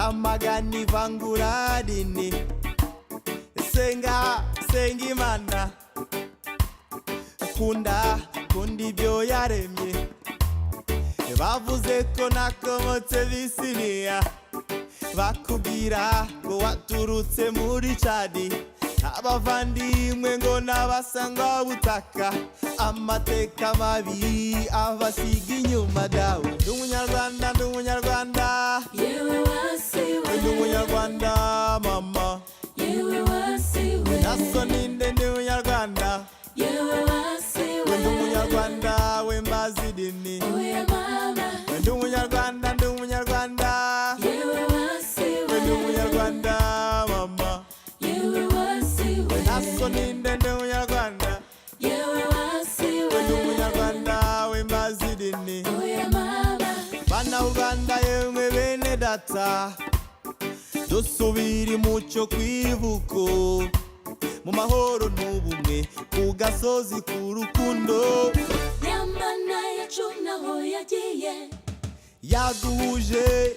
ndamagana ivangura dini senga imana kunda ibyo yaremye bavuze ko nakomotse bisiniya bakubwira ngo waturutse muri Chadi abavandimwe ngo nabasanga butaka amateka mabi abasiga inyuma dawe ndumunyarwanda yewe wasiwe ndumunyarwanda mama yewe wasiwe naso ninde ndumunyarwanda yewe wasiwe ndumunyarwanda we mazidini oya mama ndumunyarwanda yewe wasiwe ndumunyarwanda mama yewe wasiwe naso ninde ndumunyarwanda yewe wasiwe ndumunyarwanda we mazidini oya mama bana Uganda yemwe bene data dusubira mucyo kwivuko mu mahoro n'ubumwe ku gasozi k'urukundo nyamana yacu naho yagiye yaduhuje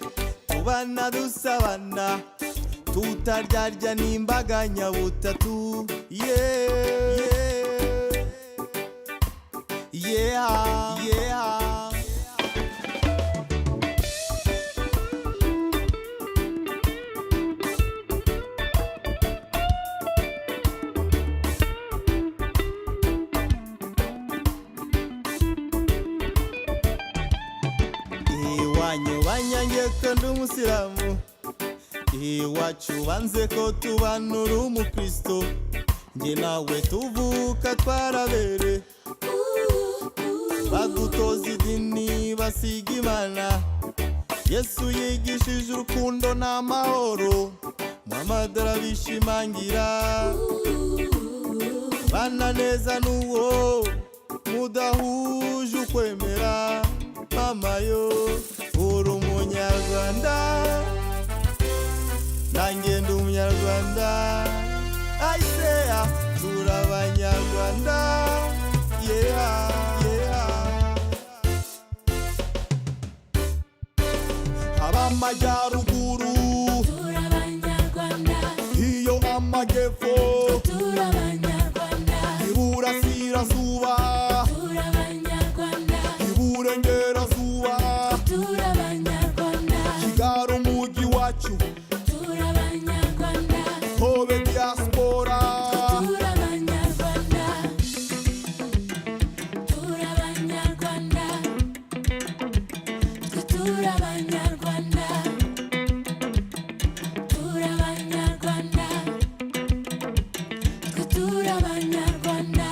tubana dusabana tutaryarya n'imbaga nyabutatu yeah. Iwanyu banyange ko ndi umusiramu iwacu banze ko tubanura umukristo nge nawe tuvuka twarabere badutoza idini basiga imana Yesu yigishije urukundo n'amahoro Muhammad arabishimangira bana neza n'uwo mudahuje ukwemera mama yo uri umunyarwanda nanjye ndi umunyarwanda ayiseya turi abanyarwanda ab'amajyaruguru turi abanyarwanda iyo amajyepfo turi abanyarwanda iburasirazuba turi abanyarwanda iburengerazuba turi abanyarwanda Kigali umujyi wacu turi abanyarwanda hobe diaspora turi abanyarwanda turi abanyarwanda turi abanyarwanda turi abanyarwanda turi abanyarwanda